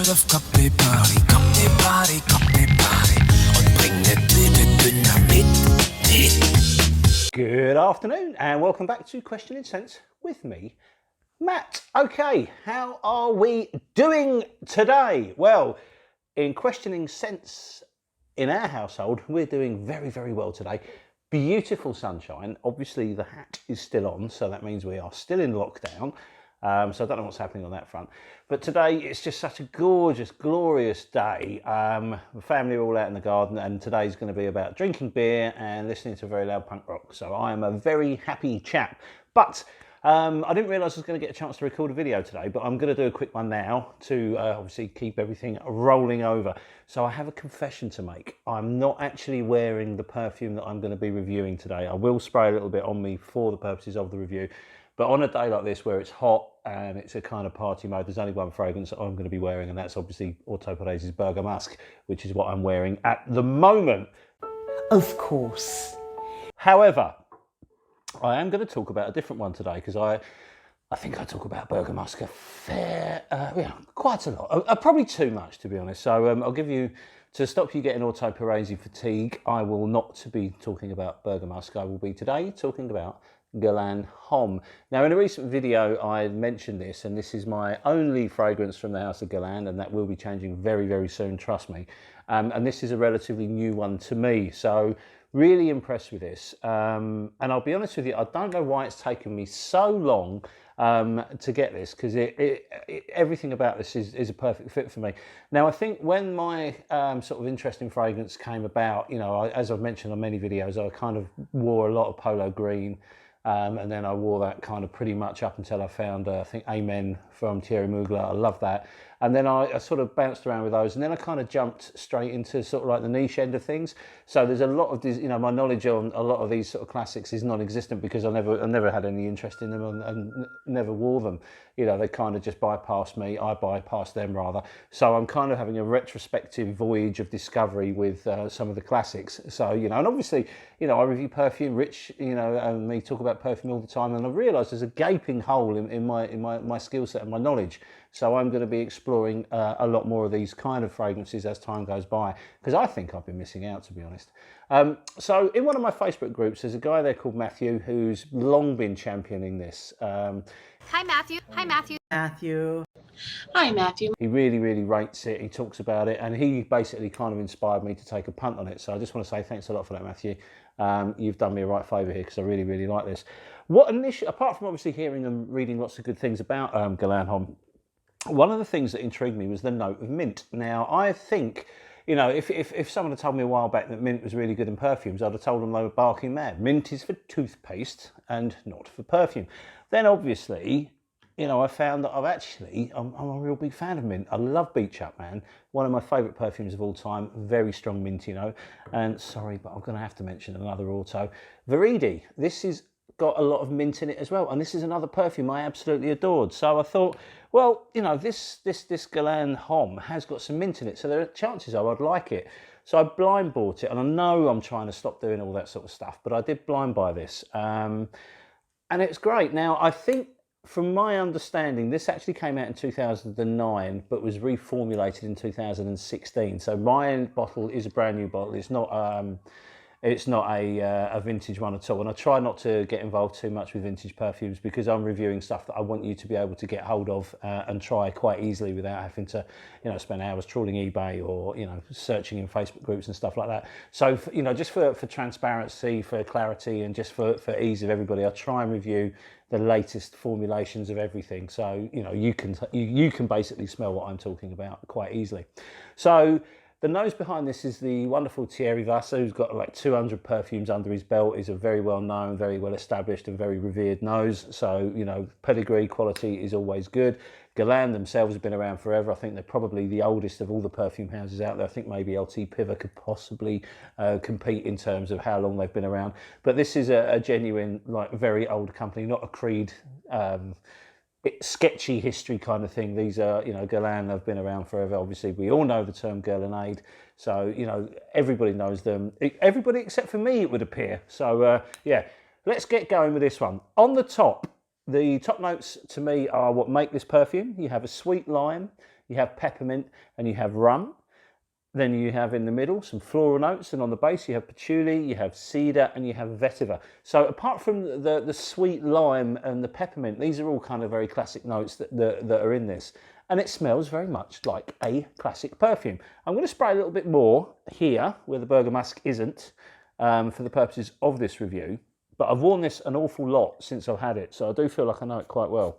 of Kaffee-Party und bring eine Tüte Dynamit mit. Good afternoon and welcome back to Questioning Sense with me, Matt. Okay, how are we doing today? Well, in Questioning Sense in our household, we're doing very, very well today. Beautiful sunshine. Obviously the hat is still on, so that means we are still in lockdown. So I don't know what's happening on that front. But today it's just such a gorgeous, glorious day. The family are all out in the garden, and today's going to be about drinking beer and listening to very loud punk rock. So I am a very happy chap. But I didn't realise I was going to get a chance to record a video today, but I'm going to do a quick one now to obviously keep everything rolling over. So I have a confession to make. I'm not actually wearing the perfume that I'm going to be reviewing today. I will spray a little bit on me for the purposes of the review. But on a day like this where it's hot and it's a kind of party mode, there's only one fragrance that I'm going to be wearing, and that's obviously Autoparese's Burger Musk, which is what I'm wearing at the moment. Of course. However, I am going to talk about a different one today because I think I talk about Burger Musk a fair, quite a lot. Probably too much, to be honest. So I'll give you, to stop you getting Autoparese fatigue, I will not be talking about Burger Musk. I will be today talking about Guerlain Homme. Now, in a recent video, I mentioned this, and this is my only fragrance from the house of Guerlain, and that will be changing very, very soon, trust me. And this is a relatively new one to me, so really impressed with this. And I'll be honest with you, I don't know why it's taken me so long to get this, because everything about this is a perfect fit for me. Now, I think when my sort of interest in fragrance came about, you know, as I've mentioned on many videos, I kind of wore a lot of polo green. And then I wore that kind of pretty much up until I found, I think, Amen from Thierry Mugler. I love that. And then I sort of bounced around with those. And then I kind of jumped straight into sort of like the niche end of things. So there's a lot of, you know, my knowledge on a lot of these sort of classics is non-existent because I never had any interest in them and never wore them. You know, they kind of just bypassed me. I bypassed them rather. So I'm kind of having a retrospective voyage of discovery with some of the classics. So, you know, and obviously, you know, I review perfume, Rich, you know, and me talk about perfume all the time. And I realised there's a gaping hole in my skill set and my knowledge. So I'm going to be exploring a lot more of these kind of fragrances as time goes by, because I think I've been missing out, to be honest. So in one of my Facebook groups, there's a guy there called Matthew who's long been championing this. Hi, Matthew. Hi, Matthew. Matthew. Hi, Matthew. He really, really rates it. He talks about it, and he basically kind of inspired me to take a punt on it. So I just want to say thanks a lot for that, Matthew. You've done me a right favour here because I really, really like this. What initially, apart from obviously hearing and reading lots of good things about Guerlain Homme, one of the things that intrigued me was the note of mint. Now, I think, you know, if someone had told me a while back that mint was really good in perfumes, I'd have told them they were barking mad. Mint is for toothpaste and not for perfume. Then obviously, you know, I found that I'm a real big fan of mint. I love Beach Up, man. One of my favourite perfumes of all time. Very strong mint, you know. And sorry, but I'm going to have to mention another auto. Veridi. This has got a lot of mint in it as well. And this is another perfume I absolutely adored. So I thought, well, you know, this Guerlain Homme has got some mint in it. So there are chances are I'd like it. So I blind bought it. And I know I'm trying to stop doing all that sort of stuff, but I did blind buy this. And it's great. Now, I think, from my understanding, this actually came out in 2009, but was reformulated in 2016. So my bottle is a brand new bottle. It's not a vintage one at all. And I try not to get involved too much with vintage perfumes because I'm reviewing stuff that I want you to be able to get hold of and try quite easily without having to, you know, spend hours trawling eBay or, you know, searching in Facebook groups and stuff like that. So, you know, just for transparency, for clarity, and just for ease of everybody, I try and review the latest formulations of everything. So, you know, you can basically smell what I'm talking about quite easily. So the nose behind this is the wonderful Thierry Vasse, who's got like 200 perfumes under his belt. He's a very well known, very well established and very revered nose. So, you know, pedigree, quality is always good. Guerlain themselves have been around forever. I think they're probably the oldest of all the perfume houses out there. I think maybe LT Piver could possibly compete in terms of how long they've been around. But this is a genuine, like, very old company, not a Creed sketchy history kind of thing. These are, you know, Guerlain have been around forever. Obviously, we all know the term Guerlainade. So, you know, everybody knows them. Everybody except for me, it would appear. So, yeah, let's get going with this one. On the top, the top notes to me are what make this perfume. You have a sweet lime, You have peppermint and you have rum. Then you have in the middle some floral notes, and on the base you have patchouli, you have cedar, and you have vetiver. So apart from the sweet lime and the peppermint, these are all kind of very classic notes that are in this. And it smells very much like a classic perfume. I'm going to spray a little bit more here, where the Berger Musk isn't, for the purposes of this review. But I've worn this an awful lot since I've had it, so I do feel like I know it quite well.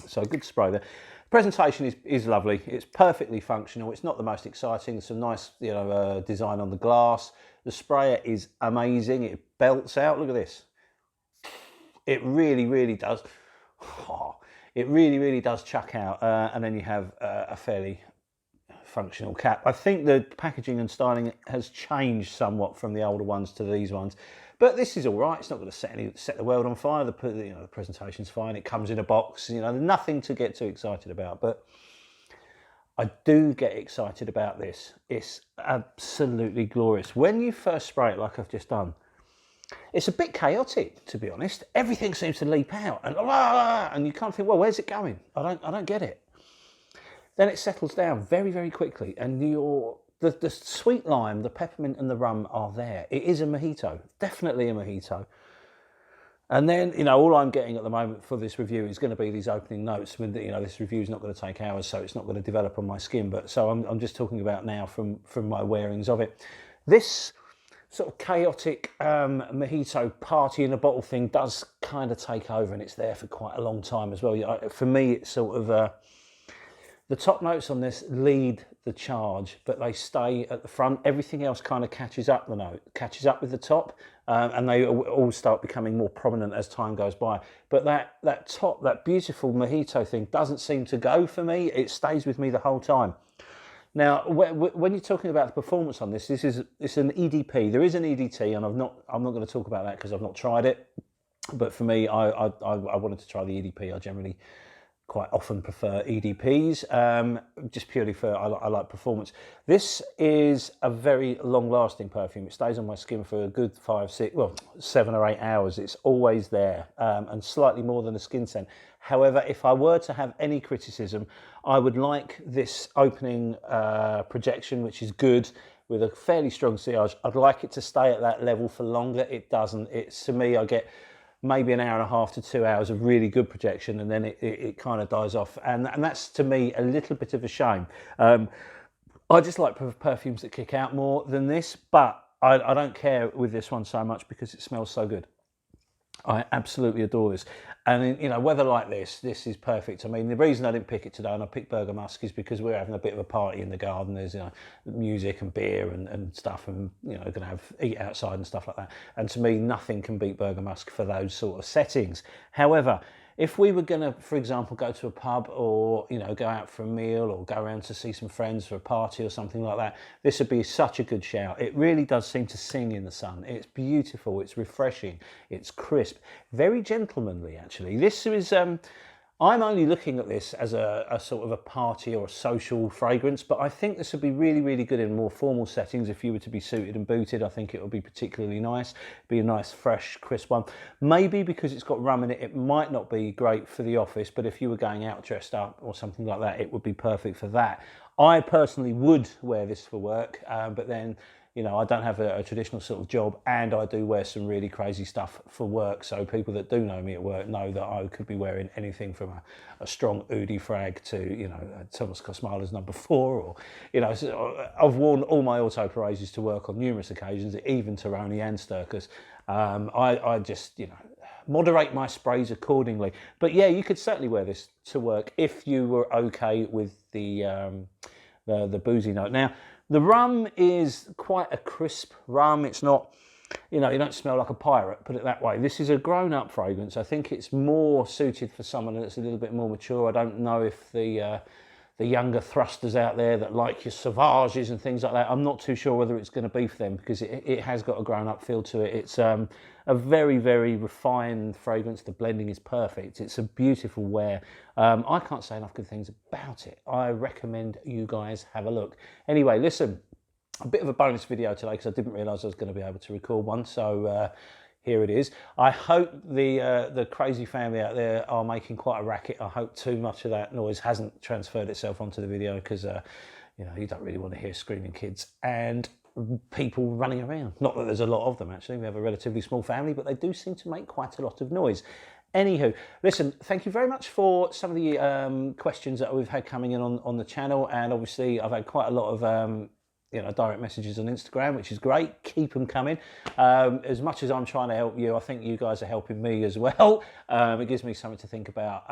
So good spray there. Presentation is lovely. It's perfectly functional. It's not the most exciting. There's some nice, design on the glass. The sprayer is amazing. It belts out. Look at this. It really, really does. It really, really does chuck out. And then you have a fairly functional cap. I think the packaging and styling has changed somewhat from the older ones to these ones. But this is all right. It's not going to set the world on fire. The presentation's fine. It comes in a box. Nothing to get too excited about. But I do get excited about this. It's absolutely glorious. When you first spray it, like I've just done, it's a bit chaotic, to be honest. Everything seems to leap out, and you can't think, well, where's it going? I don't get it. Then it settles down very, very quickly, and the sweet lime, the peppermint and the rum are there. It is a mojito, definitely a mojito. And then, all I'm getting at the moment for this review is going to be these opening notes. This review is not going to take hours, so it's not going to develop on my skin. But so I'm just talking about now from my wearings of it. This sort of chaotic mojito party in a bottle thing does kind of take over, and it's there for quite a long time as well. For me, it's sort of... the top notes on this lead the charge, but they stay at the front. Everything else kind of catches up with the top, and they all start becoming more prominent as time goes by. But that beautiful mojito thing doesn't seem to go for me. It stays with me the whole time. Now, when you're talking about the performance on it's an EDP. There is an EDT, and I'm not going to talk about that because I've not tried it. But for me, I wanted to try the EDP. I generally quite often prefer EDPs, just purely for I like performance. This is a very long-lasting perfume. It stays on my skin for a good 7 or 8 hours. It's always there, and slightly more than a skin scent. However, if I were to have any criticism, I would like this opening projection, which is good, with a fairly strong sillage. I'd like it to stay at that level for longer. It doesn't. To me, I get maybe an hour and a half to 2 hours of really good projection, and then it kind of dies off. And that's, to me, a little bit of a shame. I just like perfumes that kick out more than this, but I don't care with this one so much because it smells so good. I absolutely adore this. And, weather like this is perfect. I mean, the reason I didn't pick it today and I picked Berger Musk is because we're having a bit of a party in the garden. There's, music and beer and stuff, and, going to eat outside and stuff like that. And to me, nothing can beat Berger Musk for those sort of settings. However, if we were going to, for example, go to a pub or, go out for a meal or go around to see some friends for a party or something like that, this would be such a good shout. It really does seem to sing in the sun. It's beautiful, it's refreshing, it's crisp, very gentlemanly, actually. This is... I'm only looking at this as a sort of a party or a social fragrance, but I think this would be really, really good in more formal settings. If you were to be suited and booted, I think it would be particularly nice. Be a nice, fresh, crisp one. Maybe because it's got rum in it, it might not be great for the office, but if you were going out dressed up or something like that, it would be perfect for that. I personally would wear this for work, but then... I don't have a traditional sort of job, and I do wear some really crazy stuff for work. So people that do know me at work know that I could be wearing anything from a strong Oudi frag to, Thomas Kosmala's number 4, or, so I've worn all my Auto Parages to work on numerous occasions, even Teroni and Sturkers. I just, moderate my sprays accordingly. But yeah, you could certainly wear this to work if you were okay with the boozy note. Now, the rum is quite a crisp rum. It's not, you don't smell like a pirate, put it that way. This is a grown-up fragrance. I think it's more suited for someone that's a little bit more mature. I don't know if the younger thrusters out there that like your Sauvages and things like that, I'm not too sure whether it's going to be for them, because it has got a grown-up feel to it. It's a very, very refined fragrance. The blending is perfect. It's a beautiful wear. I can't say enough good things about it. I recommend you guys have a look. Anyway, listen, a bit of a bonus video today because I didn't realise I was going to be able to record one. So here it is. I hope the crazy family out there are making quite a racket. I hope too much of that noise hasn't transferred itself onto the video, because you know, you don't really want to hear screaming kids and people running around. Not that there's a lot of them, actually. We have a relatively small family, but they do seem to make quite a lot of noise. Anywho, listen, thank you very much for some of the questions that we've had coming in on the channel, and obviously I've had quite a lot of you know, direct messages on Instagram, which is great. Keep them coming. As much as I'm trying to help you, I think you guys are helping me as well. It gives me something to think about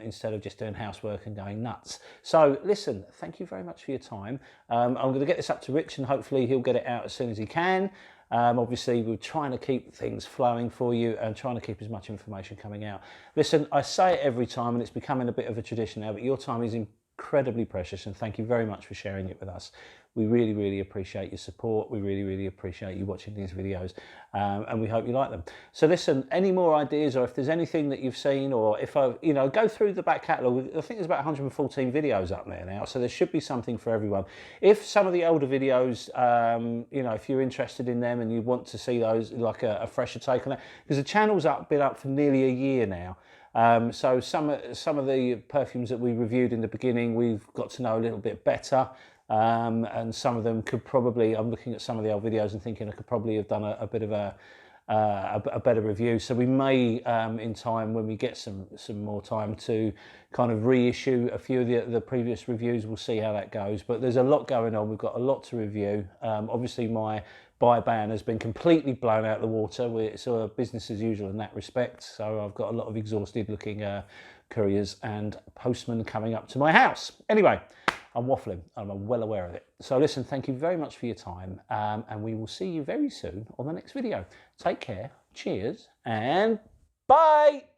instead of just doing housework and going nuts. So listen, thank you very much for your time. I'm going to get this up to Rich, and hopefully he'll get it out as soon as he can. Obviously, we're trying to keep things flowing for you and trying to keep as much information coming out. Listen, I say it every time, and it's becoming a bit of a tradition now, but your time is incredibly precious, and thank you very much for sharing it with us. We really, really appreciate your support. We really, really appreciate you watching these videos, and we hope you like them. So listen, any more ideas, or if there's anything that you've seen, or if I, you know, go through the back catalogue. I think there's about 114 videos up there now, so there should be something for everyone. If some of the older videos, you know, if you're interested in them and you want to see those, like a fresher take on that, because the channel's been up for nearly a year now. So some of the perfumes that we reviewed in the beginning, we've got to know a little bit better, and some of them could probably, I'm looking at some of the old videos and thinking I could probably have done a bit of a better review. So we may, in time, when we get some more time, to kind of reissue a few of the previous reviews. We'll see how that goes, but there's a lot going on. We've got a lot to review. Obviously my buy ban has been completely blown out of the water. It's business as usual in that respect. So I've got a lot of exhausted looking couriers and postmen coming up to my house. Anyway, I'm waffling. I'm well aware of it. So listen, thank you very much for your time, and we will see you very soon on the next video. Take care, cheers, and bye!